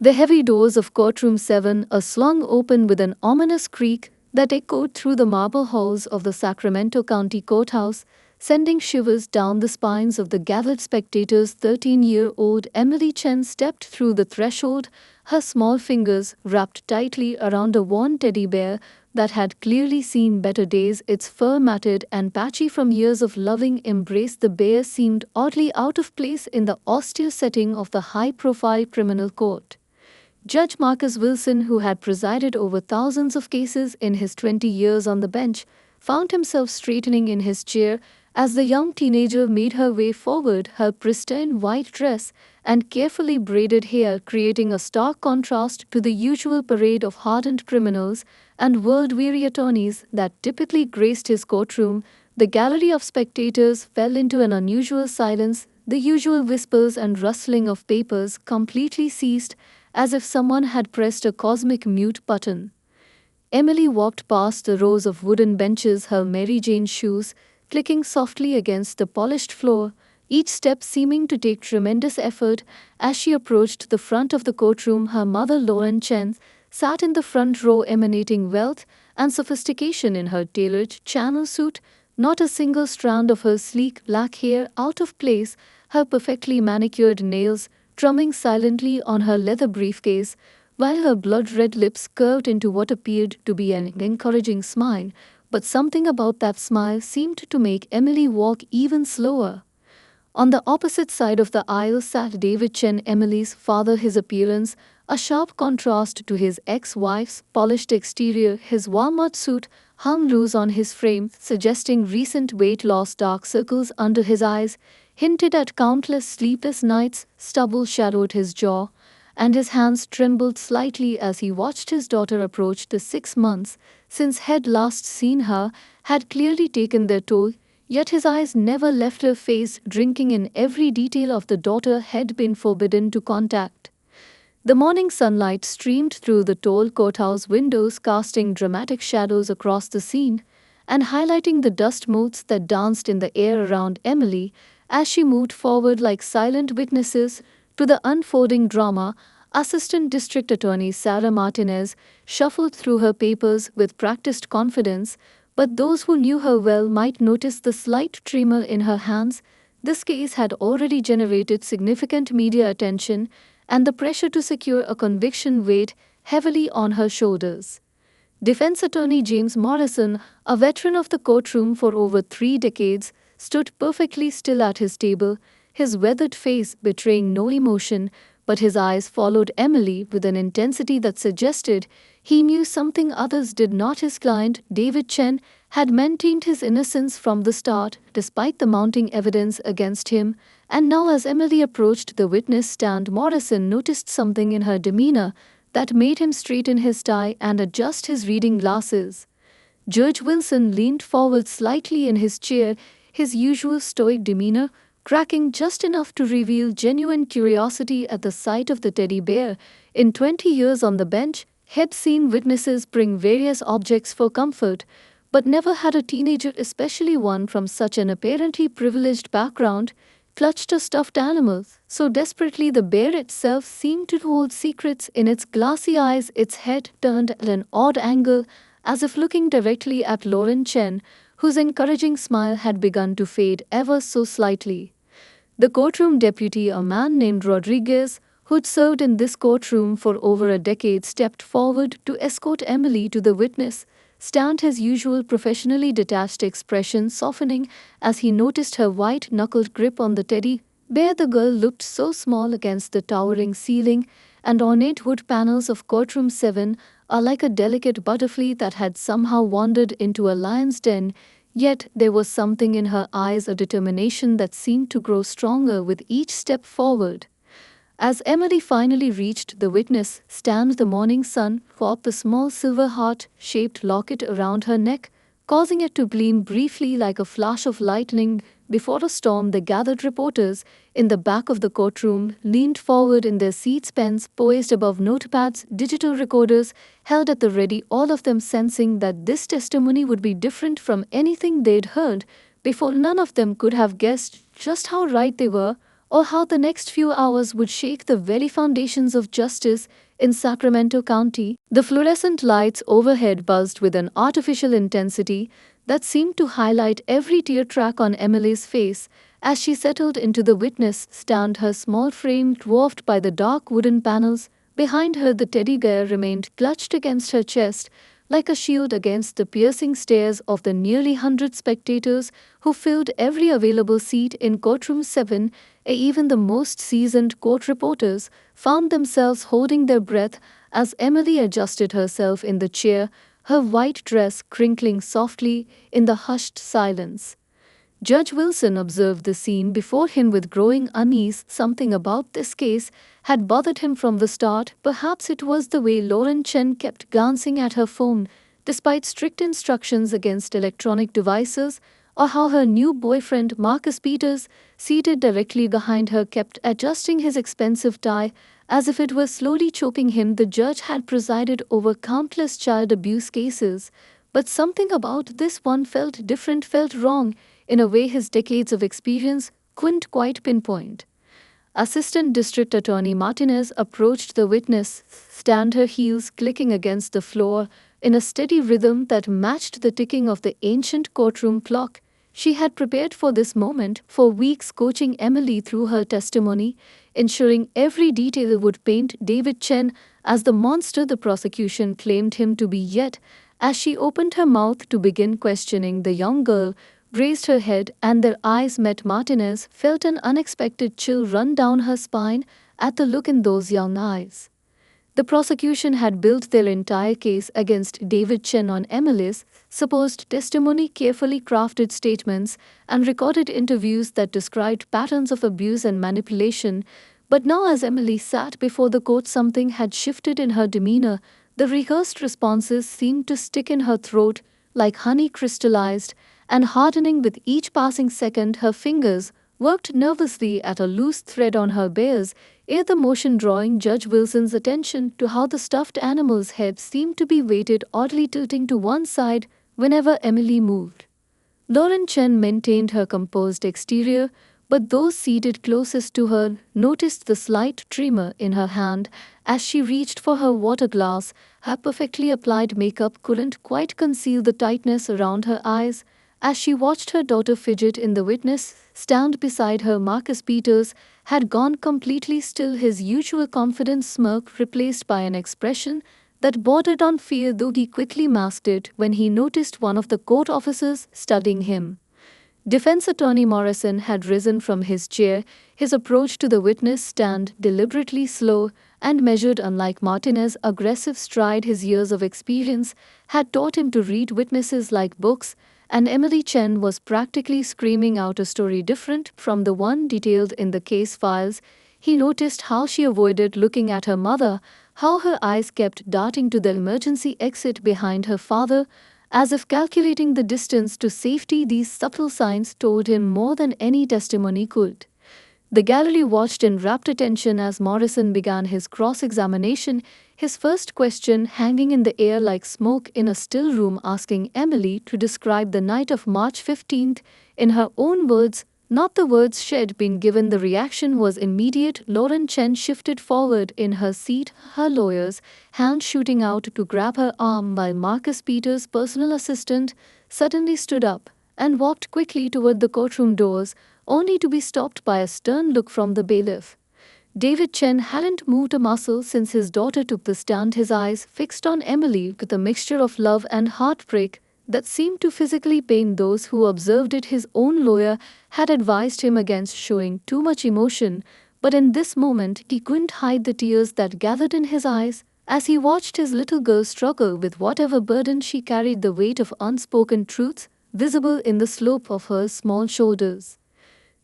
The heavy doors of Courtroom 7 are slung open with an ominous creak that echoed through the marble halls of the Sacramento County Courthouse, sending shivers down the spines of the gathered spectators. 13-year-old Emily Chen stepped through the threshold, her small fingers wrapped tightly around a worn teddy bear that had clearly seen better days. Its fur matted and patchy from years of loving embrace, the bear seemed oddly out of place in the austere setting of the high-profile criminal court. Judge Marcus Wilson, who had presided over thousands of cases in his 20 years on the bench, found himself straightening in his chair as the young teenager made her way forward, her pristine white dress and carefully braided hair creating a stark contrast to the usual parade of hardened criminals and world-weary attorneys that typically graced his courtroom. The gallery of spectators fell into an unusual silence. The usual whispers and rustling of papers completely ceased, as if someone had pressed a cosmic mute button. Emily walked past the rows of wooden benches, her Mary Jane shoes clicking softly against the polished floor, each step seeming to take tremendous effort. As she approached the front of the courtroom, her mother, Lauren Chen, sat in the front row, emanating wealth and sophistication in her tailored Channel suit, not a single strand of her sleek black hair out of place, her perfectly manicured nails drumming silently on her leather briefcase, while her blood-red lips curved into what appeared to be an encouraging smile. But something about that smile seemed to make Emily walk even slower. On the opposite side of the aisle sat David Chen, Emily's father, his appearance a sharp contrast to his ex-wife's polished exterior. His walnut suit hung loose on his frame, suggesting recent weight loss. Dark circles under his eyes hinted at countless sleepless nights. Stubble shadowed his jaw, and his hands trembled slightly as he watched his daughter approach. The 6 months since he'd last seen her had clearly taken their toll, yet his eyes never left her face, drinking in every detail of the daughter had been forbidden to contact. The morning sunlight streamed through the tall courthouse windows, casting dramatic shadows across the scene and highlighting the dust motes that danced in the air around Emily as she moved forward like silent witnesses to the unfolding drama. Assistant District Attorney Sarah Martinez shuffled through her papers with practiced confidence, but those who knew her well might notice the slight tremor in her hands. This case had already generated significant media attention, and the pressure to secure a conviction weighed heavily on her shoulders. Defense Attorney James Morrison, a veteran of the courtroom for over 3 decades, stood perfectly still at his table, his weathered face betraying no emotion, but his eyes followed Emily with an intensity that suggested he knew something others did not. His client, David Chen, had maintained his innocence from the start, despite the mounting evidence against him, and now as Emily approached the witness stand, Morrison noticed something in her demeanor that made him straighten his tie and adjust his reading glasses. Judge Wilson leaned forward slightly in his chair, his usual stoic demeanor cracking just enough to reveal genuine curiosity at the sight of the teddy bear. In 20 years on the bench, he'd seen witnesses bring various objects for comfort, but never had a teenager, especially one from such an apparently privileged background, clutched a stuffed animal so desperately. The bear itself seemed to hold secrets in its glassy eyes, its head turned at an odd angle, as if looking directly at Lauren Chen, whose encouraging smile had begun to fade ever so slightly. The courtroom deputy, a man named Rodriguez, who'd served in this courtroom for over a decade, stepped forward to escort Emily to the witness stand, his usual professionally detached expression softening as he noticed her white-knuckled grip on the teddy bear. The girl looked so small against the towering ceiling and ornate wood panels of Courtroom 7, like a delicate butterfly that had somehow wandered into a lion's den. Yet there was something in her eyes, a determination that seemed to grow stronger with each step forward. As Emily finally reached the witness stand, the morning sun popped a small silver heart-shaped locket around her neck, causing it to gleam briefly like a flash of lightning before a storm. The gathered reporters in the back of the courtroom leaned forward in their seats, pens poised above notepads, digital recorders held at the ready, all of them sensing that this testimony would be different from anything they'd heard before. None of them could have guessed just how right they were, or how the next few hours would shake the very foundations of justice in Sacramento County. The fluorescent lights overhead buzzed with an artificial intensity that seemed to highlight every tear track on Emily's face as she settled into the witness stand, her small frame dwarfed by the dark wooden panels. Behind her, the teddy bear remained clutched against her chest, like a shield against the piercing stares of the nearly 100 spectators who filled every available seat in Courtroom 7. Even the most seasoned court reporters found themselves holding their breath as Emily adjusted herself in the chair, her white dress crinkling softly in the hushed silence. Judge Wilson observed the scene before him with growing unease. Something about this case had bothered him from the start. Perhaps it was the way Lauren Chen kept glancing at her phone, despite strict instructions against electronic devices, or how her new boyfriend Marcus Peters, seated directly behind her, kept adjusting his expensive tie as if it were slowly choking him. The judge had presided over countless child abuse cases, but something about this one felt different, felt wrong, in a way his decades of experience couldn't quite pinpoint. Assistant District Attorney Martinez approached the witness stand, her heels clicking against the floor in a steady rhythm that matched the ticking of the ancient courtroom clock. She had prepared for this moment for weeks, coaching Emily through her testimony, ensuring every detail would paint David Chen as the monster the prosecution claimed him to be. Yet, as she opened her mouth to begin questioning, the young girl raised her head and their eyes met. Martinez felt an unexpected chill run down her spine at the look in those young eyes. The prosecution had built their entire case against David Chen on Emily's supposed testimony, carefully crafted statements, and recorded interviews that described patterns of abuse and manipulation. But now, as Emily sat before the court, something had shifted in her demeanor. The rehearsed responses seemed to stick in her throat like honey, crystallized and hardening with each passing second. Her fingers worked nervously at a loose thread on her bear's ear, the motion drawing Judge Wilson's attention to how the stuffed animal's head seemed to be weighted, oddly tilting to one side whenever Emily moved. Lauren Chen maintained her composed exterior, but those seated closest to her noticed the slight tremor in her hand as she reached for her water glass. Her perfectly applied makeup couldn't quite conceal the tightness around her eyes as she watched her daughter fidget in the witness stand beside her. Marcus Peters had gone completely still, his usual confident smirk replaced by an expression that bordered on fear, though he quickly masked it when he noticed one of the court officers studying him. Defense Attorney Morrison had risen from his chair, his approach to the witness stand deliberately slow and measured. Unlike Martinez's aggressive stride, his years of experience had taught him to read witnesses like books, and Emily Chen was practically screaming out a story different from the one detailed in the case files. He noticed how she avoided looking at her mother, how her eyes kept darting to the emergency exit behind her father, as if calculating the distance to safety. These subtle signs told him more than any testimony could. The gallery watched in rapt attention as Morrison began his cross-examination, his first question hanging in the air like smoke in a still room, asking Emily to describe the night of March 15th in her own words, not the words she'd been given. The reaction was immediate. Lauren Chen shifted forward in her seat, her lawyer's hand shooting out to grab her arm, while Marcus Peters' personal assistant suddenly stood up and walked quickly toward the courtroom doors, only to be stopped by a stern look from the bailiff. David Chen hadn't moved a muscle since his daughter took the stand, his eyes fixed on Emily with a mixture of love and heartbreak that seemed to physically pain those who observed it. His own lawyer had advised him against showing too much emotion, but in this moment he couldn't hide the tears that gathered in his eyes as he watched his little girl struggle with whatever burden she carried, the weight of unspoken truths visible in the slope of her small shoulders.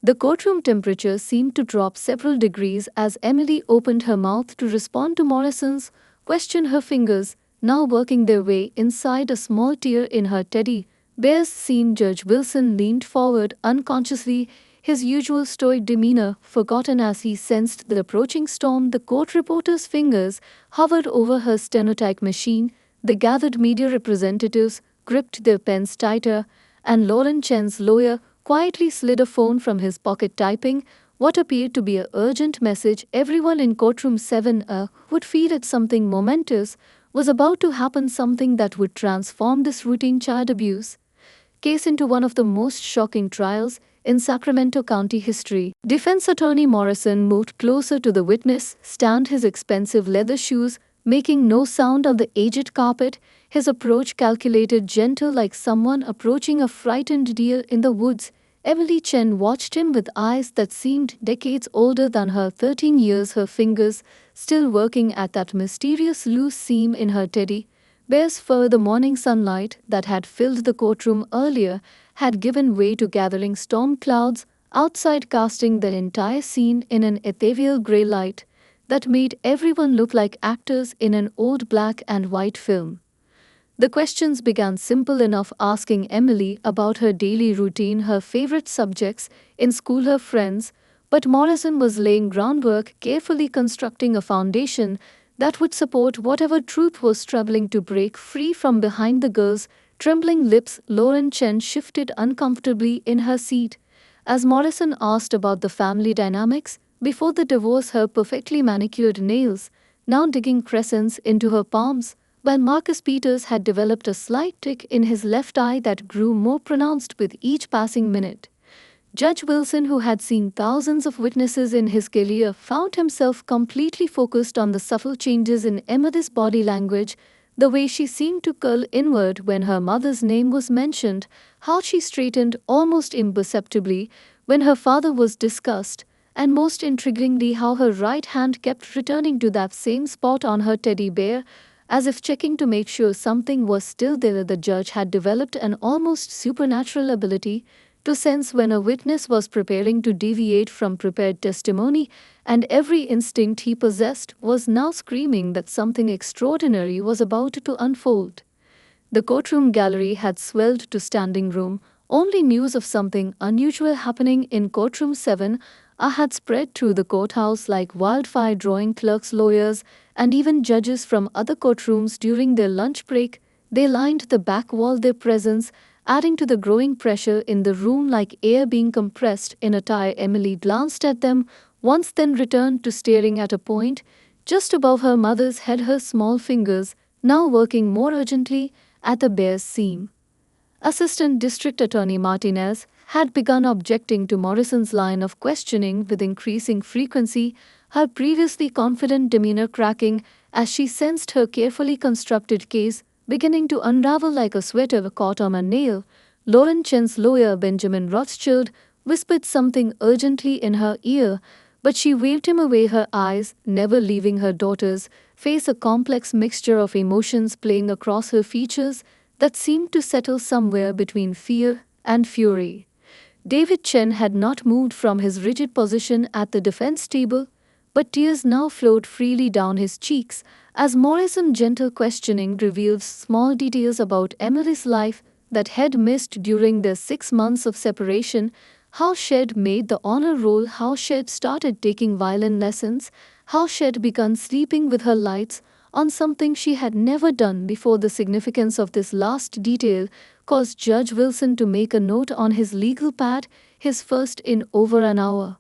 The courtroom temperature seemed to drop several degrees as Emily opened her mouth to respond to Morrison's question, her fingers now working their way inside a small tear in her teddy bear's seam. Judge Wilson leaned forward unconsciously, his usual stoic demeanor forgotten as he sensed the approaching storm. The court reporter's fingers hovered over her stenotype machine, the gathered media representatives gripped their pens tighter, and Lauren Chen's lawyer quietly slid a phone from his pocket, typing what appeared to be an urgent message. Everyone in Courtroom 7 would feel it something momentous was about to happen, something that would transform this routine child abuse case into one of the most shocking trials in Sacramento County history. Defense attorney Morrison moved closer to the witness stand, his expensive leather shoes making no sound on the aged carpet, his approach calculated, gentle, like someone approaching a frightened deer in the woods. Emily Chen watched him with eyes that seemed decades older than her, 13 years, her fingers still working at that mysterious loose seam in her teddy bear's fur. The morning sunlight that had filled the courtroom earlier had given way to gathering storm clouds outside, casting the entire scene in an ethereal grey light that made everyone look like actors in an old black and white film. The questions began simple enough, asking Emily about her daily routine, her favorite subjects in school, her friends, but Morrison was laying groundwork, carefully constructing a foundation that would support whatever truth was struggling to break free from behind the girl's trembling lips. Lauren Chen shifted uncomfortably in her seat as Morrison asked about the family dynamics before the divorce, her perfectly manicured nails now digging crescents into her palms, while Marcus Peters had developed a slight tick in his left eye that grew more pronounced with each passing minute. Judge Wilson, who had seen thousands of witnesses in his career, found himself completely focused on the subtle changes in Emily's body language, the way she seemed to curl inward when her mother's name was mentioned, how she straightened almost imperceptibly when her father was discussed, and most intriguingly, how her right hand kept returning to that same spot on her teddy bear, as if checking to make sure something was still there. The judge had developed an almost supernatural ability to sense when a witness was preparing to deviate from prepared testimony, and every instinct he possessed was now screaming that something extraordinary was about to unfold. The courtroom gallery had swelled to standing room. Only news of something unusual happening in Courtroom 7 had spread through the courthouse like wildfire, drawing clerks, lawyers, and even judges from other courtrooms during their lunch break. They lined the back wall, their presence adding to the growing pressure in the room like air being compressed in a tire. Emily glanced at them once, then returned to staring at a point just above her mother's head, her small fingers now working more urgently at the bear's seam. Assistant District Attorney Martinez had begun objecting to Morrison's line of questioning with increasing frequency, her previously confident demeanor cracking as she sensed her carefully constructed case beginning to unravel like a sweater caught on a nail. Lauren Chen's lawyer, Benjamin Rothschild, whispered something urgently in her ear, but she waved him away, her eyes never leaving her daughter's face, a complex mixture of emotions playing across her features that seemed to settle somewhere between fear and fury. David Chen had not moved from his rigid position at the defense table, but tears now flowed freely down his cheeks as Morrison's gentle questioning revealed small details about Emily's life that had missed during their 6 months of separation, how she'd made the honor roll, how she'd started taking violin lessons, how she'd begun sleeping with her lights on, something she had never done before. The significance of this last detail caused Judge Wilson to make a note on his legal pad, his first in over an hour.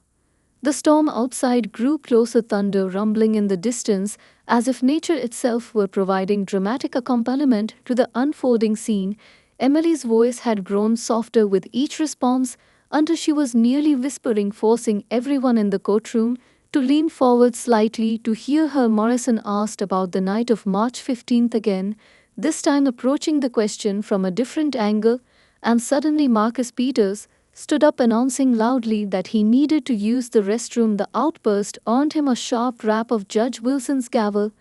The storm outside grew closer, thunder rumbling in the distance, as if nature itself were providing dramatic accompaniment to the unfolding scene. Emily's voice had grown softer with each response until she was nearly whispering, forcing everyone in the courtroom to lean forward slightly to hear her. Morrison asked about the night of March 15th again, this time approaching the question from a different angle, and suddenly Marcus Peters stood up, announcing loudly that he needed to use the restroom. The outburst earned him a sharp rap of Judge Wilson's gavel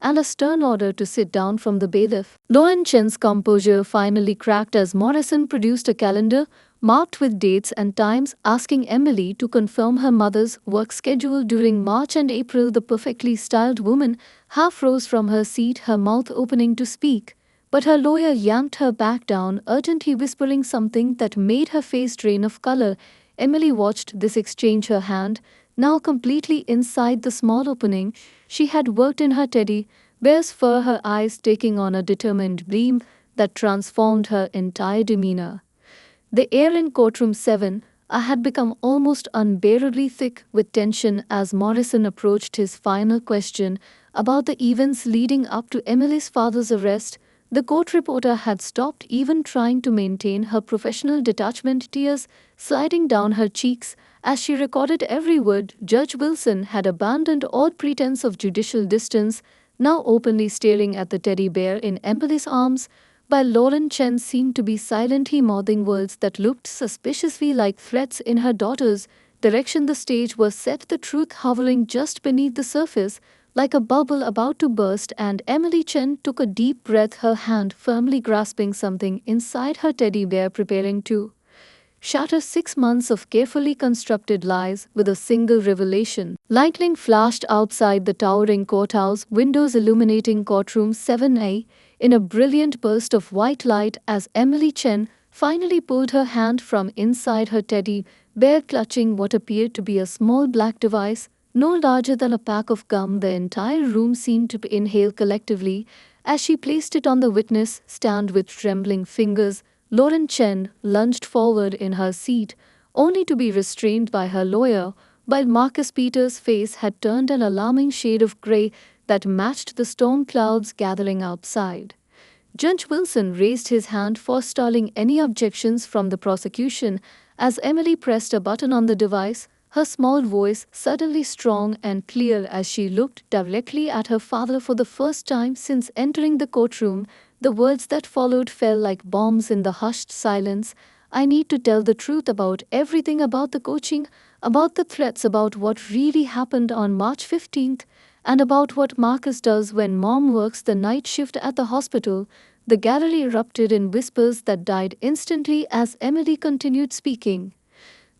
and a stern order to sit down from the bailiff. Lauren Chen's composure finally cracked as Morrison produced a calendar marked with dates and times, asking Emily to confirm her mother's work schedule during March and April. The perfectly styled woman half rose from her seat, her mouth opening to speak, but her lawyer yanked her back down, urgently whispering something that made her face drain of color. Emily watched this exchange, her hand now completely inside the small opening she had worked in her teddy bear's fur, her eyes taking on a determined gleam that transformed her entire demeanor. The air in Courtroom 7 had become almost unbearably thick with tension as Morrison approached his final question about the events leading up to Emily's father's arrest. The court reporter had stopped even trying to maintain her professional detachment, tears sliding down her cheeks as she recorded every word. Judge Wilson had abandoned all pretense of judicial distance, now openly staring at the teddy bear in Emily's arms, while Lauren Chen seemed to be silently mouthing words that looked suspiciously like threats in her daughter's direction. The stage was set, the truth hovering just beneath the surface, like a bubble about to burst, and Emily Chen took a deep breath, her hand firmly grasping something inside her teddy bear, preparing to shatter 6 months of carefully constructed lies with a single revelation. Lightning flashed outside the towering courthouse windows, illuminating Courtroom 7A in a brilliant burst of white light as Emily Chen finally pulled her hand from inside her teddy bear, clutching what appeared to be a small black device no larger than a pack of gum. The entire room seemed to inhale collectively as she placed it on the witness stand with trembling fingers. Lauren Chen lunged forward in her seat, only to be restrained by her lawyer, while Marcus Peters' face had turned an alarming shade of gray that matched the storm clouds gathering outside. Judge Wilson raised his hand, forestalling any objections from the prosecution as Emily pressed a button on the device, her small voice suddenly strong and clear as she looked directly at her father for the first time since entering the courtroom. The words that followed fell like bombs in the hushed silence. I need to tell the truth about everything, about the coaching, about the threats, about what really happened on March 15th, and about what Marcus does when Mom works the night shift at the hospital. The gallery erupted in whispers that died instantly as Emily continued speaking.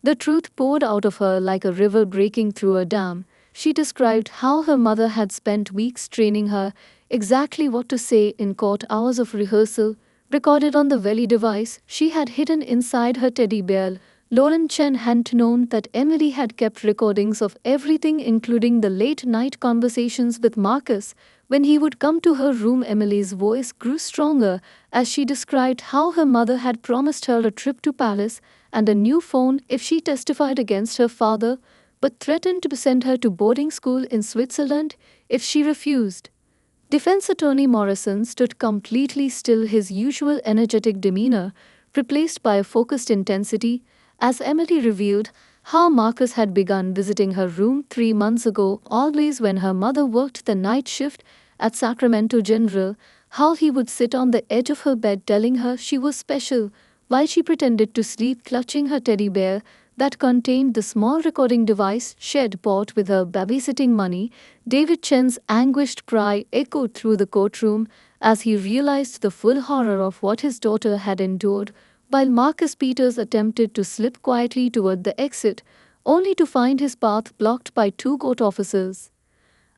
The truth poured out of her like a river breaking through a dam. She described how her mother had spent weeks training her exactly what to say in court, hours of rehearsal recorded on the very device she had hidden inside her teddy bear. Lauren Chen had known that Emily had kept recordings of everything, including the late-night conversations with Marcus when he would come to her room. Emily's voice grew stronger as she described how her mother had promised her a trip to Paris and a new phone if she testified against her father, but threatened to send her to boarding school in Switzerland if she refused. Defense attorney Morrison stood completely still, his usual energetic demeanor replaced by a focused intensity, as Emily revealed how Marcus had begun visiting her room 3 months ago, always when her mother worked the night shift at Sacramento General, how he would sit on the edge of her bed telling her she was special while she pretended to sleep, clutching her teddy bear that contained the small recording device she'd bought with her babysitting money. David Chen's anguished cry echoed through the courtroom as he realized the full horror of what his daughter had endured, while Marcus Peters attempted to slip quietly toward the exit, only to find his path blocked by two court officers.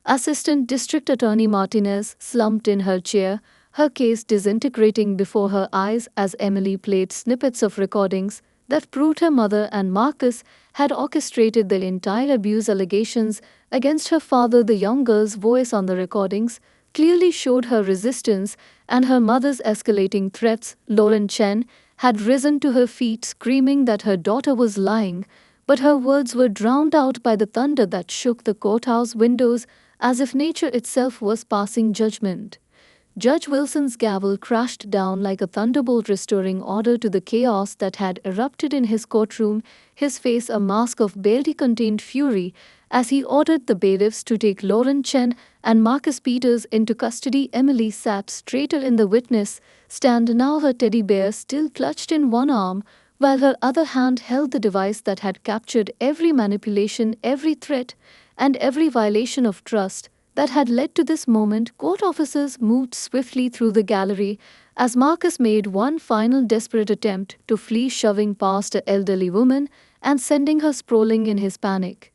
Assistant District Attorney Martinez slumped in her chair, her case disintegrating before her eyes as Emily played snippets of recordings that proved her mother and Marcus had orchestrated the entire abuse allegations against her father. The young girl's voice on the recordings clearly showed her resistance and her mother's escalating threats. Lauren Chen had risen to her feet, screaming that her daughter was lying, but her words were drowned out by the thunder that shook the courthouse windows as if nature itself was passing judgment. Judge Wilson's gavel crashed down like a thunderbolt, restoring order to the chaos that had erupted in his courtroom, his face a mask of barely contained fury as he ordered the bailiffs to take Lauren Chen and Marcus Peters into custody. Emily sat straighter in the witness stand, now her teddy bear still clutched in one arm, while her other hand held the device that had captured every manipulation, every threat, and every violation of trust that had led to this moment. Court officers moved swiftly through the gallery as Marcus made one final desperate attempt to flee, shoving past an elderly woman and sending her sprawling in his panic.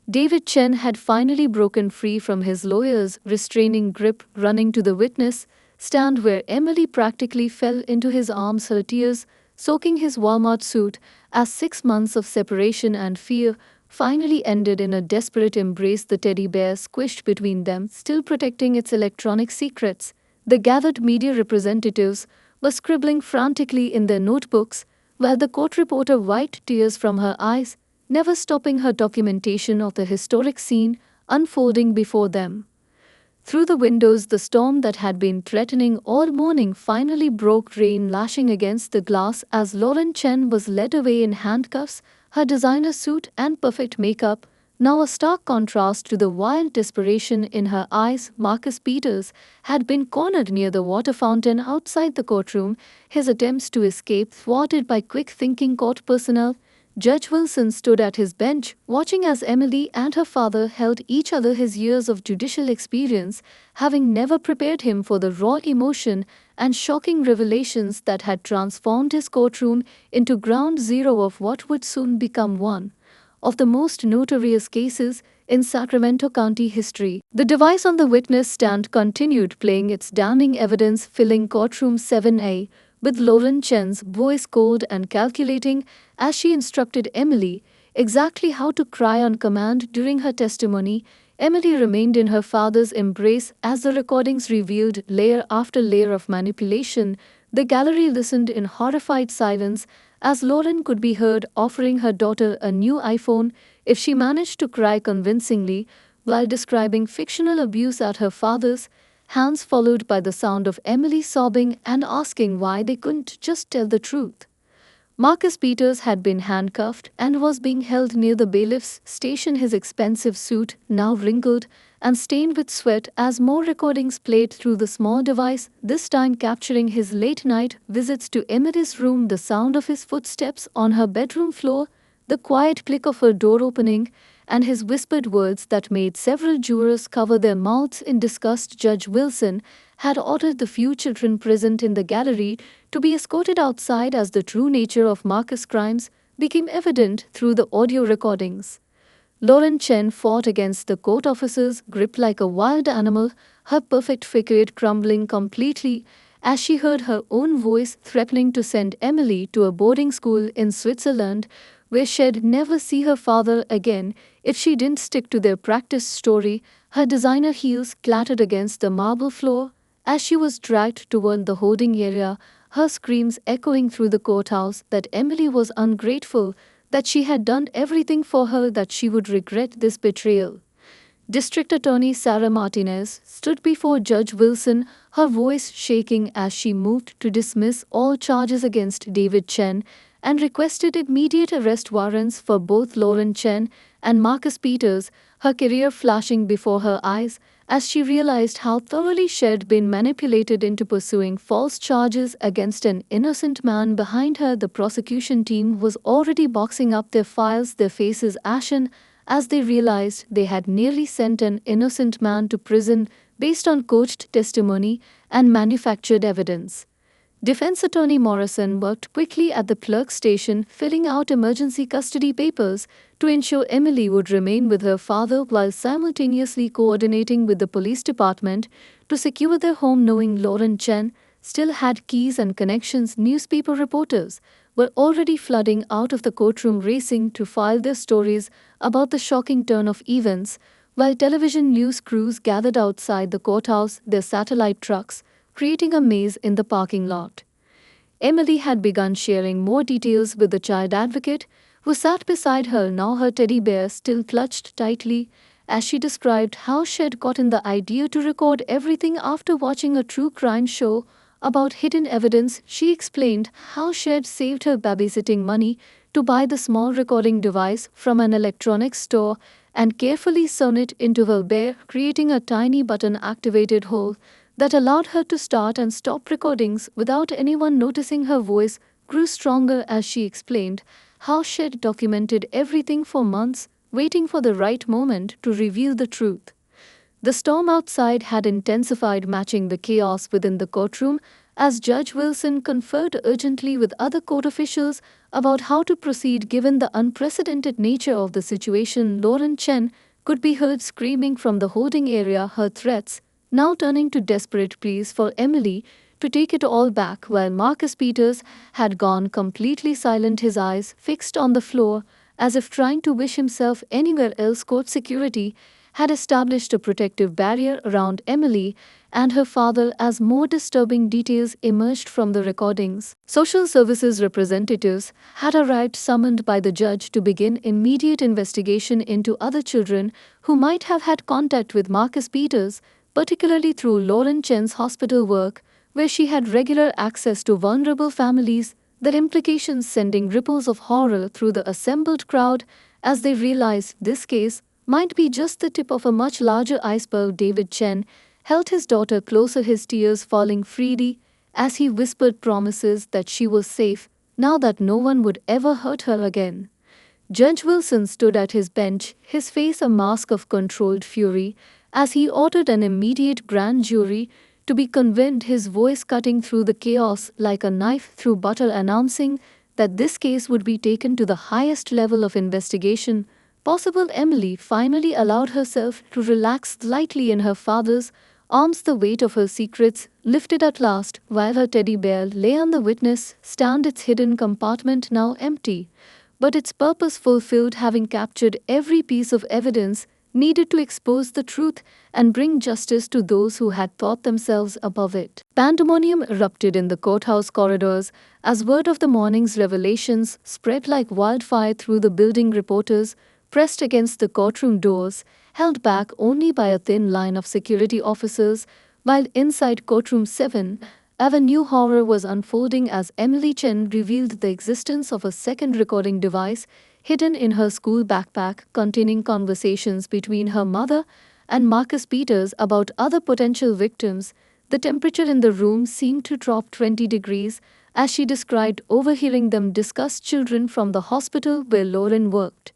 David Chen had finally broken free from his lawyer's restraining grip, running to the witness stand where Emily practically fell into his arms, her tears soaking his Walmart suit as 6 months of separation and fear finally ended in a desperate embrace. The teddy bear squished between them, still protecting its electronic secrets. The gathered media representatives were scribbling frantically in their notebooks, while the court reporter wiped tears from her eyes, never stopping her documentation of the historic scene unfolding before them. Through the windows, the storm that had been threatening all morning finally broke, rain lashing against the glass as Lauren Chen was led away in handcuffs, her designer suit and perfect makeup, now a stark contrast to the wild desperation in her eyes. Marcus Peters had been cornered near the water fountain outside the courtroom, his attempts to escape thwarted by quick-thinking court personnel. Judge Wilson stood at his bench, watching as Emily and her father held each other, his years of judicial experience having never prepared him for the raw emotion and shocking revelations that had transformed his courtroom into ground zero of what would soon become one of the most notorious cases in Sacramento County history. The device on the witness stand continued playing its damning evidence, filling courtroom 7A with Lauren Chen's voice cold and calculating as she instructed Emily exactly how to cry on command during her testimony. Emily remained in her father's embrace as the recordings revealed layer after layer of manipulation. The gallery listened in horrified silence as Lauren could be heard offering her daughter a new iPhone if she managed to cry convincingly, while describing fictional abuse at her father's hands, followed by the sound of Emily sobbing and asking why they couldn't just tell the truth. Marcus Peters had been handcuffed and was being held near the bailiff's station, his expensive suit now wrinkled and stained with sweat as more recordings played through the small device, this time capturing his late-night visits to Emily's room, the sound of his footsteps on her bedroom floor, the quiet click of her door opening, and his whispered words that made several jurors cover their mouths in disgust. Judge Wilson had ordered the few children present in the gallery to be escorted outside as the true nature of Marcus' crimes became evident through the audio recordings. Lauren Chen fought against the court officer's grip like a wild animal, her perfect facade crumbling completely as she heard her own voice threatening to send Emily to a boarding school in Switzerland where she'd never see her father again if she didn't stick to their practice story. Her designer heels clattered against the marble floor as she was dragged toward the holding area, her screams echoing through the courthouse that Emily was ungrateful, that she had done everything for her, that she would regret this betrayal. District Attorney Sarah Martinez stood before Judge Wilson, her voice shaking as she moved to dismiss all charges against David Chen and requested immediate arrest warrants for both Lauren Chen and Marcus Peters, her career flashing before her eyes as she realized how thoroughly she'd been manipulated into pursuing false charges against an innocent man behind her. The prosecution team was already boxing up their files, their faces ashen, as they realized they had nearly sent an innocent man to prison based on coached testimony and manufactured evidence. Defense Attorney Morrison worked quickly at the clerk station, filling out emergency custody papers to ensure Emily would remain with her father while simultaneously coordinating with the police department to secure their home, knowing Lauren Chen still had keys and connections. Newspaper reporters were already flooding out of the courtroom, racing to file their stories about the shocking turn of events, while television news crews gathered outside the courthouse, their satellite trucks creating a maze in the parking lot. Emily had begun sharing more details with the child advocate who sat beside her, now her teddy bear still clutched tightly, as she described how she'd gotten the idea to record everything after watching a true crime show about hidden evidence. She explained how she'd saved her babysitting money to buy the small recording device from an electronics store and carefully sewn it into her bear, creating a tiny button-activated hole that allowed her to start and stop recordings without anyone noticing. Her voice grew stronger as she explained how she'd documented everything for months, waiting for the right moment to reveal the truth. The storm outside had intensified, matching the chaos within the courtroom as Judge Wilson conferred urgently with other court officials about how to proceed given the unprecedented nature of the situation. Lauren Chen could be heard screaming from the holding area, her threats now turning to desperate pleas for Emily to take it all back, while Marcus Peters had gone completely silent, his eyes fixed on the floor as if trying to wish himself anywhere else. Court security had established a protective barrier around Emily and her father as more disturbing details emerged from the recordings. Social services representatives had arrived summoned by the judge to begin immediate investigation into other children who might have had contact with Marcus Peters, particularly through Lauren Chen's hospital work, where she had regular access to vulnerable families, their implications sending ripples of horror through the assembled crowd as they realized this case might be just the tip of a much larger iceberg. David Chen held his daughter closer, his tears falling freely as he whispered promises that she was safe now, that no one would ever hurt her again. Judge Wilson stood at his bench, his face a mask of controlled fury, as he ordered an immediate grand jury to be convened, his voice cutting through the chaos like a knife through butter, announcing that this case would be taken to the highest level of investigation possible. Emily finally allowed herself to relax lightly in her father's arms, the weight of her secrets lifted at last, while her teddy bear lay on the witness stand, its hidden compartment now empty, but its purpose fulfilled, having captured every piece of evidence needed to expose the truth and bring justice to those who had thought themselves above it. Pandemonium erupted in the courthouse corridors as word of the morning's revelations spread like wildfire through the building. Reporters pressed against the courtroom doors, held back only by a thin line of security officers, while inside Courtroom 7, a new horror was unfolding as Emily Chen revealed the existence of a second recording device hidden in her school backpack containing conversations between her mother and Marcus Peters about other potential victims. The temperature in the room seemed to drop 20 degrees as she described overhearing them discuss children from the hospital where Lauren worked.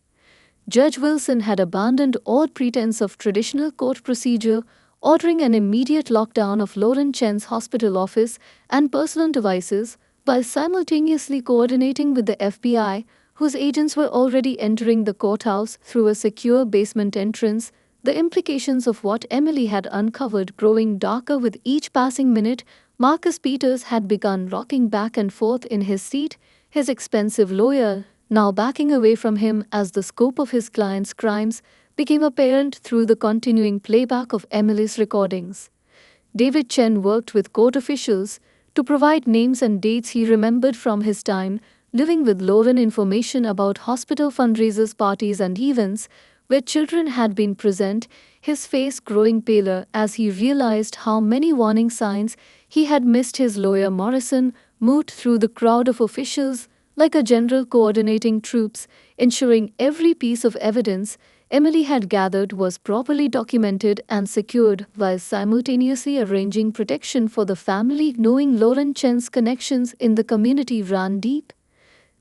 Judge Wilson had abandoned all pretense of traditional court procedure, ordering an immediate lockdown of Lauren Chen's hospital office and personal devices, while simultaneously coordinating with the FBI, whose agents were already entering the courthouse through a secure basement entrance. The implications of what Emily had uncovered growing darker with each passing minute. Marcus Peters had begun rocking back and forth in his seat, his expensive lawyer now backing away from him as the scope of his client's crimes became apparent through the continuing playback of Emily's recordings. David Chen worked with court officials to provide names and dates he remembered from his time living with Lauren, information about hospital fundraisers, parties and events where children had been present, his face growing paler as he realized how many warning signs he had missed. His lawyer Morrison moved through the crowd of officials like a general coordinating troops, ensuring every piece of evidence Emily had gathered was properly documented and secured, while simultaneously arranging protection for the family, knowing Lauren Chen's connections in the community ran deep.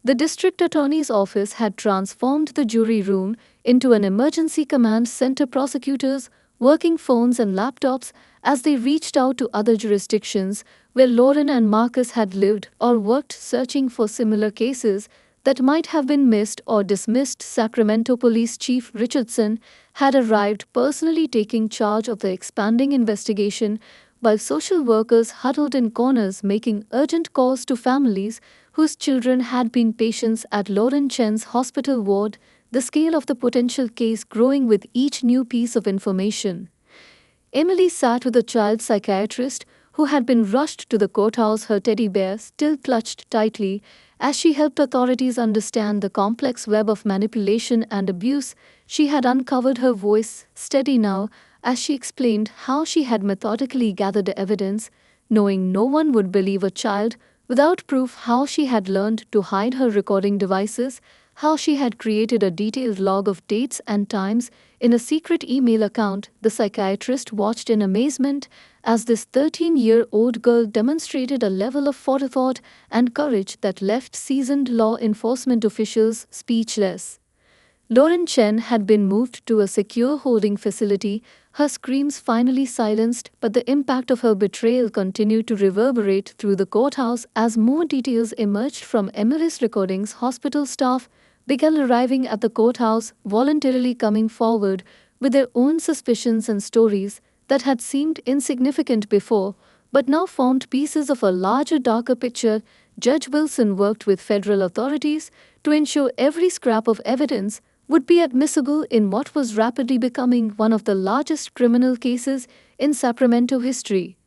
The district attorney's office had transformed the jury room into an emergency command center, prosecutors working phones and laptops as they reached out to other jurisdictions where Lauren and Marcus had lived or worked, searching for similar cases that might have been missed or dismissed. Sacramento Police Chief Richardson had arrived, personally taking charge of the expanding investigation, while social workers huddled in corners making urgent calls to families whose children had been patients at Lauren Chen's hospital ward, the scale of the potential case growing with each new piece of information. Emily sat with a child psychiatrist who had been rushed to the courthouse, her teddy bear still clutched tightly, as she helped authorities understand the complex web of manipulation and abuse she had uncovered. Her voice steady now as she explained how she had methodically gathered evidence, knowing no one would believe a child without proof, how she had learned to hide her recording devices, how she had created a detailed log of dates and times in a secret email account. The psychiatrist watched in amazement as this 13-year-old girl demonstrated a level of forethought and courage that left seasoned law enforcement officials speechless. Lauren Chen had been moved to a secure holding facility, her screams finally silenced, but the impact of her betrayal continued to reverberate through the courthouse as more details emerged from Emily's recordings. Hospital staff began arriving at the courthouse, voluntarily coming forward with their own suspicions and stories that had seemed insignificant before, but now formed pieces of a larger, darker picture. Judge Wilson worked with federal authorities to ensure every scrap of evidence would be admissible in what was rapidly becoming one of the largest criminal cases in Sacramento history.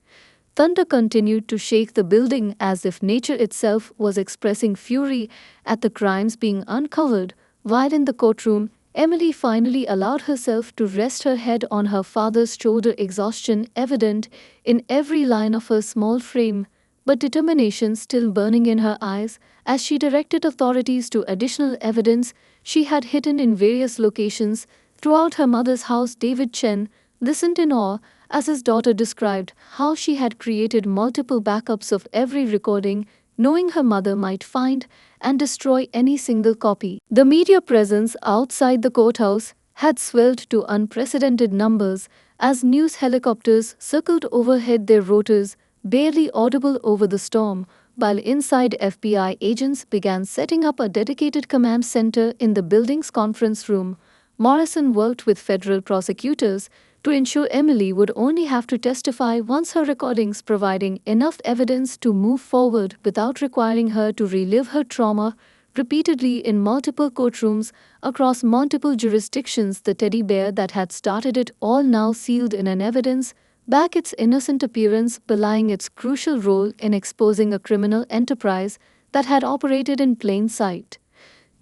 Thunder continued to shake the building as if nature itself was expressing fury at the crimes being uncovered, while in the courtroom, Emily finally allowed herself to rest her head on her father's shoulder, exhaustion evident in every line of her small frame, but determination still burning in her eyes as she directed authorities to additional evidence she had hidden in various locations throughout her mother's house. David Chen listened in awe as his daughter described how she had created multiple backups of every recording, knowing her mother might find and destroy any single copy. The media presence outside the courthouse had swelled to unprecedented numbers as news helicopters circled overhead, their rotors barely audible over the storm, while inside FBI agents began setting up a dedicated command center in the building's conference room. Morrison worked with federal prosecutors to ensure Emily would only have to testify once her recordings, providing enough evidence to move forward without requiring her to relive her trauma repeatedly in multiple courtrooms across multiple jurisdictions. The teddy bear that had started it all, now sealed in an evidence back, its innocent appearance belying its crucial role in exposing a criminal enterprise that had operated in plain sight.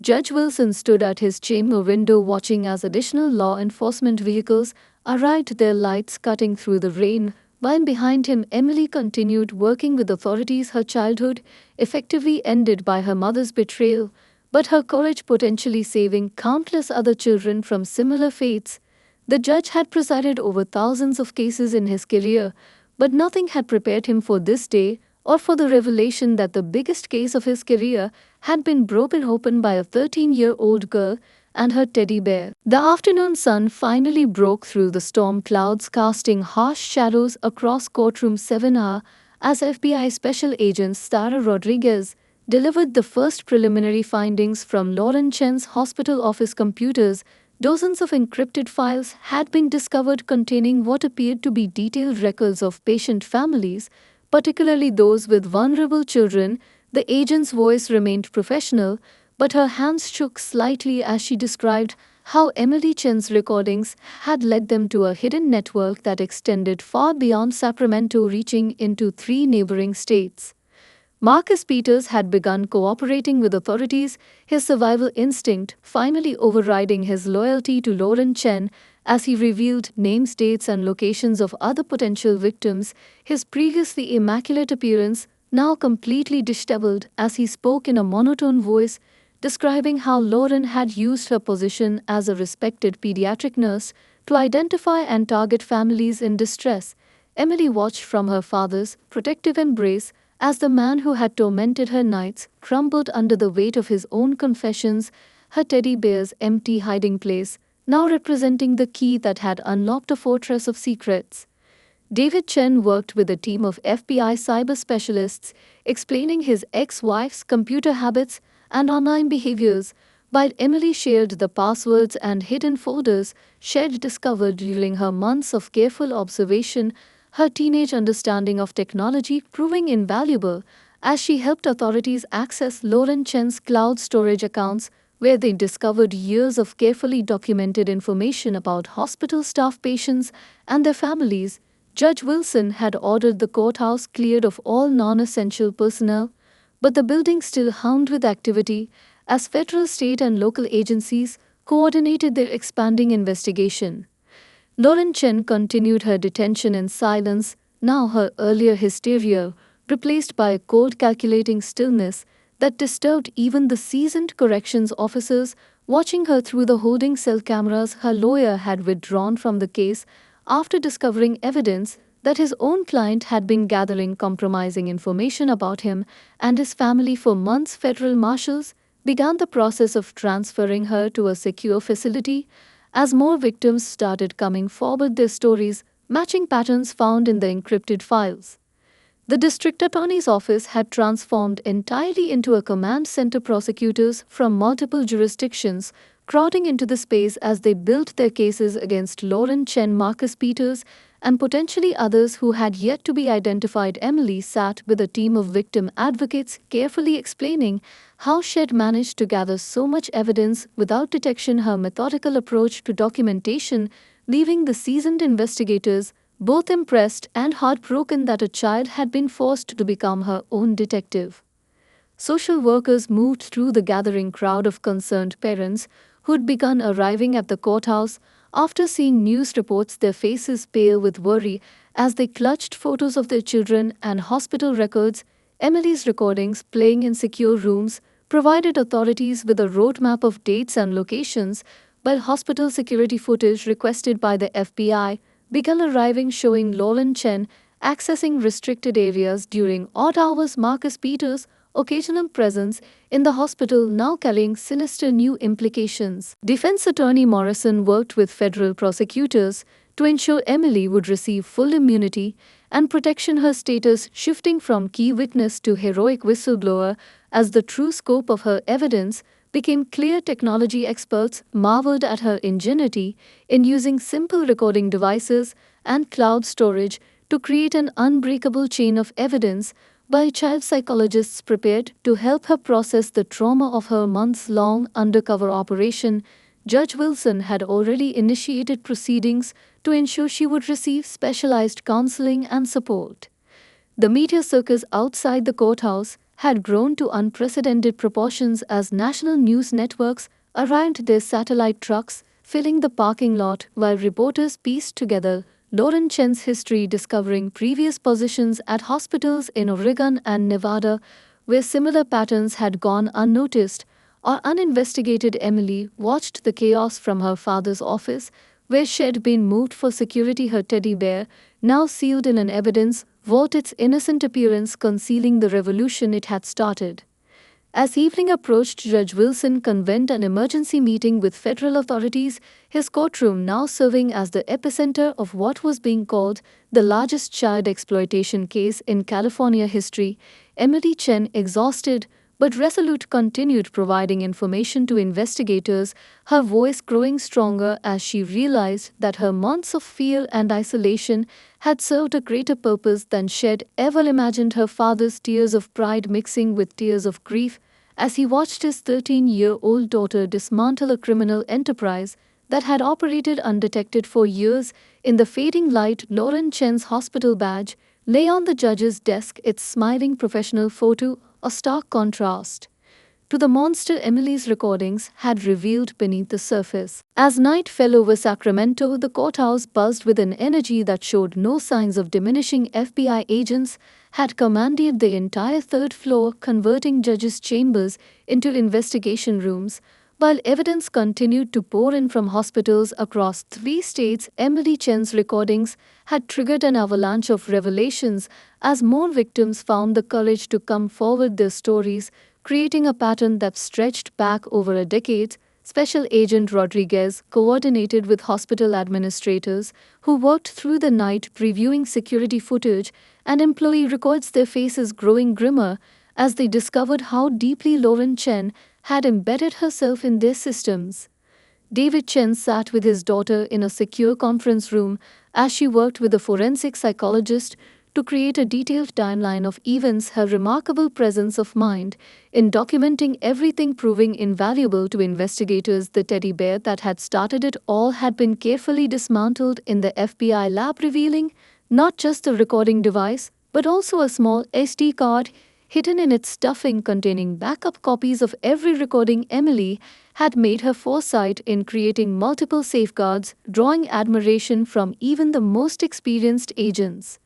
Judge Wilson stood at his chamber window watching as additional law enforcement vehicles arrived, their lights cutting through the rain, while behind him Emily continued working with authorities, her childhood effectively ended by her mother's betrayal, but her courage potentially saving countless other children from similar fates. The judge had presided over thousands of cases in his career, but nothing had prepared him for this day or for the revelation that the biggest case of his career had been broken open by a 13-year-old girl and her teddy bear. The afternoon sun finally broke through the storm clouds, casting harsh shadows across Courtroom 7 as FBI Special Agent Sarah Rodriguez delivered the first preliminary findings from Lauren Chen's hospital office computers. Dozens of encrypted files had been discovered containing what appeared to be detailed records of patient families, particularly those with vulnerable children. The agent's voice remained professional, but her hands shook slightly as she described how Emily Chen's recordings had led them to a hidden network that extended far beyond Sacramento, reaching into 3 neighboring states. Marcus Peters had begun cooperating with authorities, his survival instinct finally overriding his loyalty to Lauren Chen as he revealed names, dates, and locations of other potential victims, his previously immaculate appearance now completely disheveled as he spoke in a monotone voice, describing how Lauren had used her position as a respected pediatric nurse to identify and target families in distress. Emily watched from her father's protective embrace as the man who had tormented her nights crumbled under the weight of his own confessions, her teddy bear's empty hiding place now representing the key that had unlocked a fortress of secrets. David Chen worked with a team of FBI cyber specialists, explaining his ex-wife's computer habits and online behaviors, while Emily shared the passwords and hidden folders she'd discovered during her months of careful observation, her teenage understanding of technology proving invaluable as she helped authorities access Lauren Chen's cloud storage accounts, where they discovered years of carefully documented information about hospital staff, patients, and their families. Judge Wilson had ordered the courthouse cleared of all non-essential personnel, but the building still hummed with activity as federal, state, and local agencies coordinated their expanding investigation. Lauren Chen continued her detention in silence, now her earlier hysteria replaced by a cold, calculating stillness that disturbed even the seasoned corrections officers watching her through the holding cell cameras. Her lawyer had withdrawn from the case after discovering evidence that his own client had been gathering compromising information about him and his family for months. Federal marshals began the process of transferring her to a secure facility as more victims started coming forward, their stories matching patterns found in the encrypted files. The district attorney's office had transformed entirely into a command center, prosecutors from multiple jurisdictions crowding into the space as they built their cases against Lauren Chen, Marcus Peters, and potentially others who had yet to be identified. Emily sat with a team of victim advocates, carefully explaining how she'd managed to gather so much evidence without detection, her methodical approach to documentation leaving the seasoned investigators both impressed and heartbroken that a child had been forced to become her own detective. Social workers moved through the gathering crowd of concerned parents who'd begun arriving at the courthouse after seeing news reports, their faces pale with worry as they clutched photos of their children and hospital records. Emily's recordings, playing in secure rooms, provided authorities with a roadmap of dates and locations, while hospital security footage requested by the FBI began arriving, showing Lauren Chen accessing restricted areas during odd hours. Marcus Peters' occasional presence in the hospital now carrying sinister new implications. Defense attorney Morrison worked with federal prosecutors to ensure Emily would receive full immunity and protection, her status shifting from key witness to heroic whistleblower as the true scope of her evidence became clear. Technology experts marveled at her ingenuity in using simple recording devices and cloud storage to create an unbreakable chain of evidence, while child psychologists prepared to help her process the trauma of her months-long undercover operation. Judge Wilson had already initiated proceedings to ensure she would receive specialized counseling and support. The media circus outside the courthouse had grown to unprecedented proportions as national news networks arrived, their satellite trucks filling the parking lot, while reporters pieced together Lauren Chen's history, discovering previous positions at hospitals in Oregon and Nevada where similar patterns had gone unnoticed or uninvestigated. Emily watched the chaos from her father's office, where she had been moved for security, her teddy bear, now sealed in an evidence vault, its innocent appearance concealing the revolution it had started. As evening approached, Judge Wilson convened an emergency meeting with federal authorities, his courtroom now serving as the epicenter of what was being called the largest child exploitation case in California history. Emily Chen, exhausted but resolute, continued providing information to investigators, her voice growing stronger as she realized that her months of fear and isolation had served a greater purpose than she'd ever imagined. Her father's tears of pride mixing with tears of grief as he watched his 13-year-old daughter dismantle a criminal enterprise that had operated undetected for years. In the fading light, Lauren Chen's hospital badge lay on the judge's desk, its smiling professional photo a stark contrast to the monster Emily's recordings had revealed beneath the surface. As night fell over Sacramento, the courthouse buzzed with an energy that showed no signs of diminishing. FBI agents had commanded the entire third floor, converting judges' chambers into investigation rooms, while evidence continued to pour in from hospitals across 3 states. Emily Chen's recordings had triggered an avalanche of revelations as more victims found the courage to come forward, their stories creating a pattern that stretched back over a decade. Special Agent Rodriguez coordinated with hospital administrators who worked through the night previewing security footage and employee records, their faces growing grimmer as they discovered how deeply Lauren Chen had embedded herself in their systems. David Chen sat with his daughter in a secure conference room as she worked with a forensic psychologist to create a detailed timeline of events, her remarkable presence of mind in documenting everything proving invaluable to investigators. The teddy bear that had started it all had been carefully dismantled in the FBI lab, revealing not just the recording device, but also a small SD card hidden in its stuffing containing backup copies of every recording. Emily had made her foresight in creating multiple safeguards, drawing admiration from even the most experienced agents.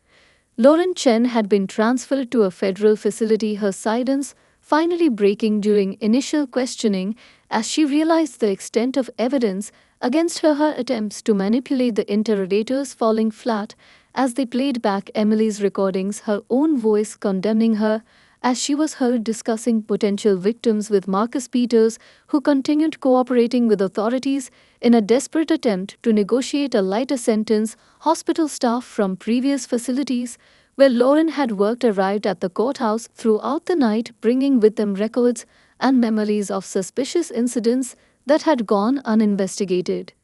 Lauren Chen had been transferred to a federal facility, her silence finally breaking during initial questioning as she realized the extent of evidence against her. Her attempts to manipulate the interrogators falling flat as they played back Emily's recordings, her own voice condemning her as she was heard discussing potential victims with Marcus Peters, who continued cooperating with authorities in a desperate attempt to negotiate a lighter sentence. Hospital staff from previous facilities where Lauren had worked arrived at the courthouse throughout the night, bringing with them records and memories of suspicious incidents that had gone uninvestigated.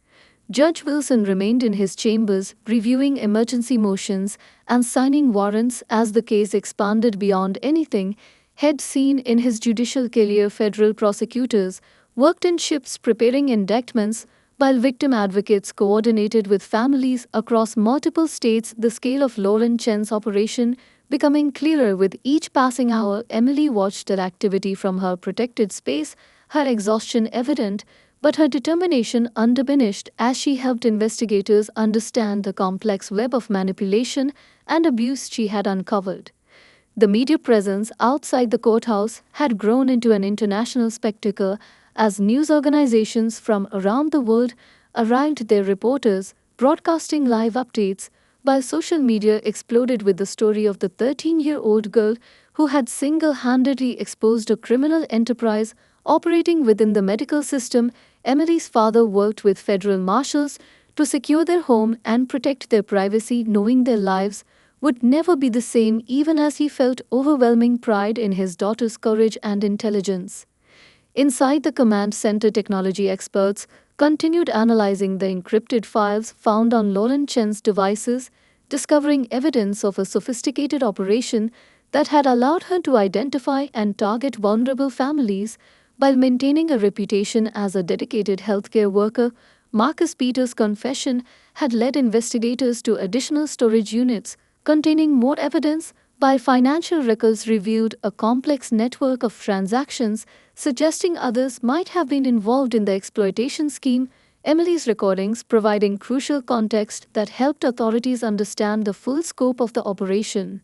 Judge Wilson remained in his chambers, reviewing emergency motions and signing warrants as the case expanded beyond anything he'd seen in his judicial career. Federal prosecutors worked in shifts preparing indictments, While victim advocates coordinated with families across multiple states, the scale of Lauren Chen's operation becoming clearer with each passing hour. Emily watched her activity from her protected space, her exhaustion evident, but her determination undiminished as she helped investigators understand the complex web of manipulation and abuse she had uncovered. The media presence outside the courthouse had grown into an international spectacle as news organizations from around the world arrived their reporters, broadcasting live updates, while social media exploded with the story of the 13-year-old girl who had single-handedly exposed a criminal enterprise operating within the medical system. Emily's father worked with federal marshals to secure their home and protect their privacy, knowing their lives would never be the same, even as he felt overwhelming pride in his daughter's courage and intelligence. Inside the command center, technology experts continued analyzing the encrypted files found on Lauren Chen's devices, discovering evidence of a sophisticated operation that had allowed her to identify and target vulnerable families while maintaining a reputation as a dedicated healthcare worker. Marcus Peters' confession had led investigators to additional storage units containing more evidence, while financial records revealed a complex network of transactions suggesting others might have been involved in the exploitation scheme. Emily's recordings providing crucial context that helped authorities understand the full scope of the operation.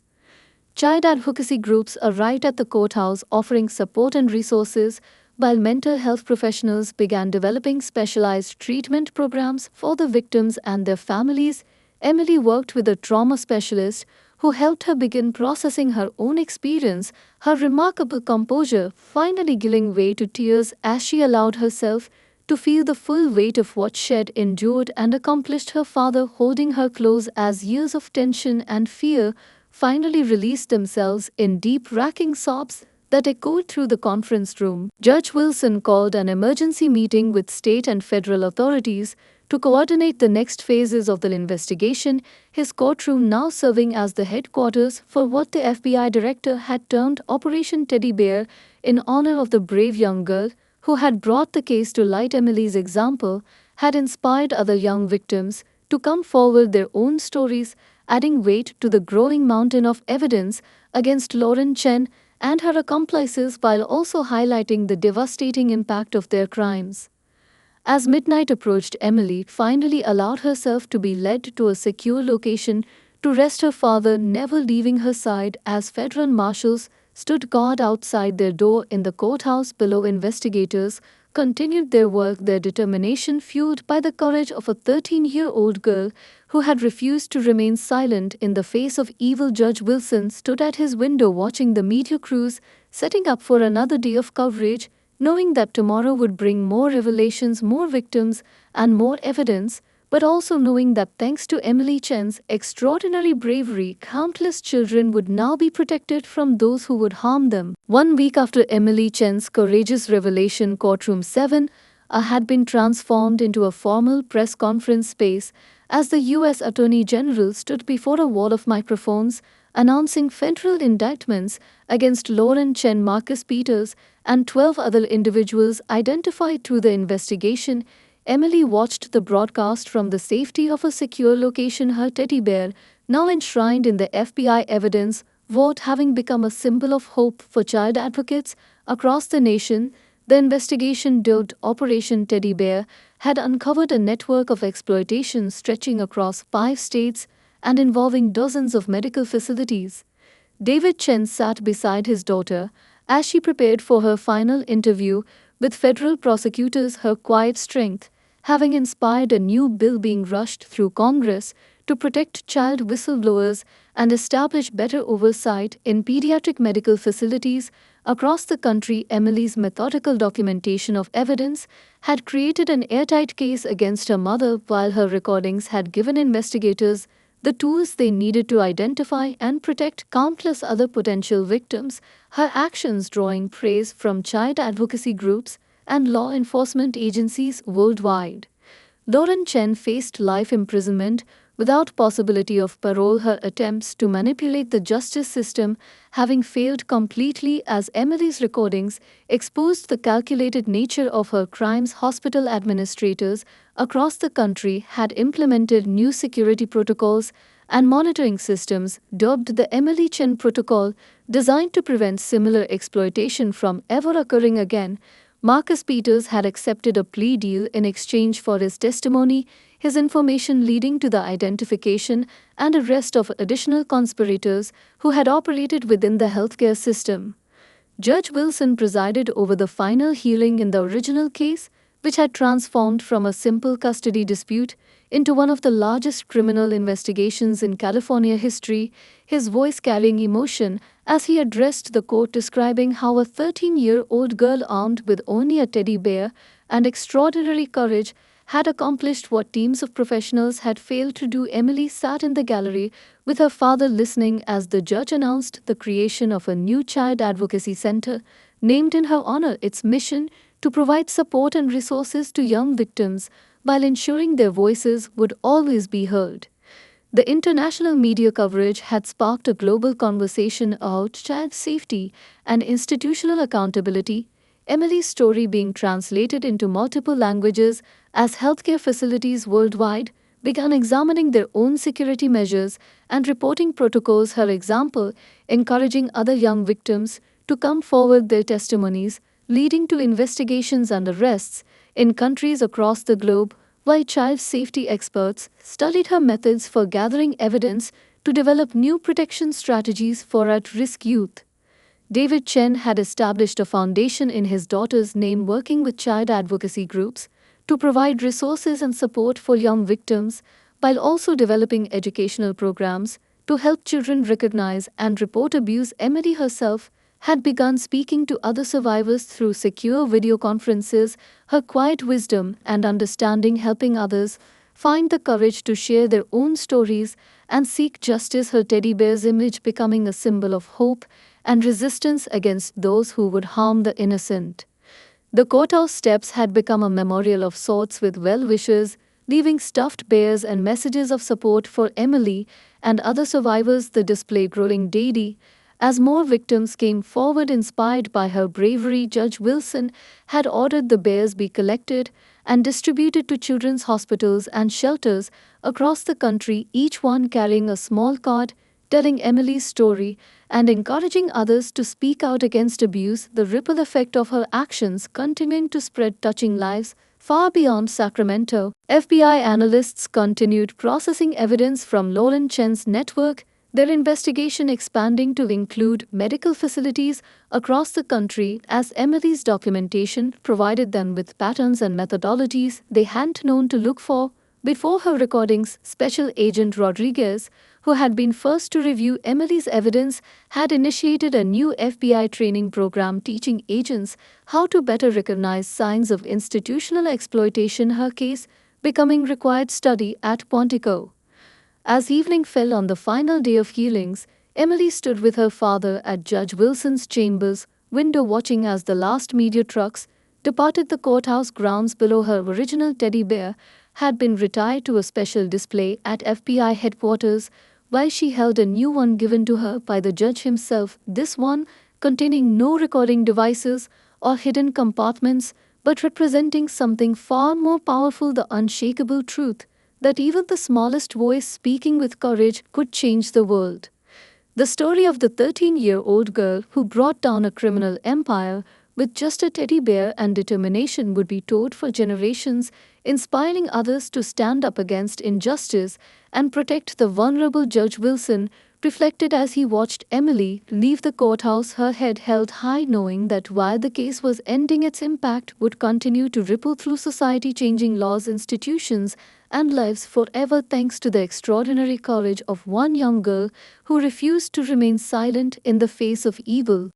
Child advocacy groups arrived at the courthouse offering support and resources, while mental health professionals began developing specialized treatment programs for the victims and their families. Emily worked with a trauma specialist who helped her begin processing her own experience, her remarkable composure finally giving way to tears as she allowed herself to feel the full weight of what she had endured and accomplished. Her father holding her close as years of tension and fear finally released themselves in deep, racking sobs that echoed through the conference room. Judge Wilson called an emergency meeting with state and federal authorities to coordinate the next phases of the investigation, his courtroom now serving as the headquarters for what the FBI director had termed Operation Teddy Bear in honor of the brave young girl who had brought the case to light. Emily's example had inspired other young victims to come forward their own stories, adding weight to the growing mountain of evidence against Lauren Chen and her accomplices while also highlighting the devastating impact of their crimes. As midnight approached, Emily finally allowed herself to be led to a secure location to rest, her father never leaving her side as federal marshals stood guard outside their door in the courthouse below. Investigators continued their work, their determination fueled by the courage of a 13-year-old girl who had refused to remain silent in the face of evil. Judge Wilson stood at his window watching the media crews setting up for another day of coverage, knowing that tomorrow would bring more revelations, more victims, and more evidence, but also knowing that thanks to Emily Chen's extraordinary bravery, countless children would now be protected from those who would harm them. 1 week after Emily Chen's courageous revelation, Courtroom 7 had been transformed into a formal press conference space as the U.S. Attorney General stood before a wall of microphones announcing federal indictments against Lauren Chen. Marcus Peters and 12 other individuals identified through the investigation. Emily watched the broadcast from the safety of a secure location, her teddy bear, now enshrined in the FBI evidence vault, having become a symbol of hope for child advocates across the nation. The investigation, dubbed Operation Teddy Bear, had uncovered a network of exploitation stretching across 5 states and involving dozens of medical facilities. David Chen sat beside his daughter as she prepared for her final interview with federal prosecutors, her quiet strength having inspired a new bill being rushed through Congress to protect child whistleblowers and establish better oversight in pediatric medical facilities across the country. Emily's methodical documentation of evidence had created an airtight case against her mother, while her recordings had given investigators the tools they needed to identify and protect countless other potential victims, her actions drawing praise from child advocacy groups and law enforcement agencies worldwide. Lauren Chen faced life imprisonment without possibility of parole. Her attempts to manipulate the justice system having failed completely, as Emily's recordings exposed the calculated nature of her crimes. Hospital administrators across the country had implemented new security protocols and monitoring systems dubbed the Emily Chen Protocol, designed to prevent similar exploitation from ever occurring again. Marcus Peters had accepted a plea deal in exchange for his testimony, his information leading to the identification and arrest of additional conspirators who had operated within the healthcare system. Judge Wilson presided over the final hearing in the original case, which had transformed from a simple custody dispute into one of the largest criminal investigations in California history, his voice carrying emotion as he addressed the court, describing how a 13-year-old girl armed with only a teddy bear and extraordinary courage had accomplished what teams of professionals had failed to do. Emily sat in the gallery with her father, listening as the judge announced the creation of a new child advocacy center named in her honor. Its mission to provide support and resources to young victims while ensuring their voices would always be heard. The international media coverage had sparked a global conversation about child safety and institutional accountability, Emily's story being translated into multiple languages as healthcare facilities worldwide began examining their own security measures and reporting protocols. Her example encouraging other young victims to come forward their testimonies, leading to investigations and arrests in countries across the globe, while child safety experts studied her methods for gathering evidence to develop new protection strategies for at-risk youth. David Chen had established a foundation in his daughter's name, working with child advocacy groups to provide resources and support for young victims, while also developing educational programs to help children recognize and report abuse. Emily herself had begun speaking to other survivors through secure video conferences, her quiet wisdom and understanding helping others find the courage to share their own stories and seek justice, her teddy bear's image becoming a symbol of hope and resistance against those who would harm the innocent. The courthouse steps had become a memorial of sorts, with well-wishers leaving stuffed bears and messages of support for Emily and other survivors. The display growing daily as more victims came forward inspired by her bravery. Judge Wilson had ordered the bears be collected and distributed to children's hospitals and shelters across the country, each one carrying a small card telling Emily's story and encouraging others to speak out against abuse. The ripple effect of her actions continuing to spread, touching lives far beyond Sacramento. FBI analysts continued processing evidence from Lauren Chen's network, their investigation expanding to include medical facilities across the country, as Emily's documentation provided them with patterns and methodologies they hadn't known to look for before her recordings. Special Agent Rodriguez, who had been first to review Emily's evidence, had initiated a new FBI training program teaching agents how to better recognize signs of institutional exploitation, her case becoming required study at Quantico. As evening fell on the final day of hearings, Emily stood with her father at Judge Wilson's chambers window, watching as the last media trucks departed the courthouse grounds. Below, her original teddy bear had been retired to a special display at FBI headquarters, while she held a new one given to her by the judge himself, this one containing no recording devices or hidden compartments, but representing something far more powerful: the unshakable truth that even the smallest voice speaking with courage could change the world. The story of the 13-year-old girl who brought down a criminal empire with just a teddy bear and determination would be told for generations, inspiring others to stand up against injustice and protect the vulnerable. Judge Wilson reflected as he watched Emily leave the courthouse, her head held high, knowing that while the case was ending, its impact would continue to ripple through society, changing laws, institutions, and lives forever, thanks to the extraordinary courage of one young girl who refused to remain silent in the face of evil.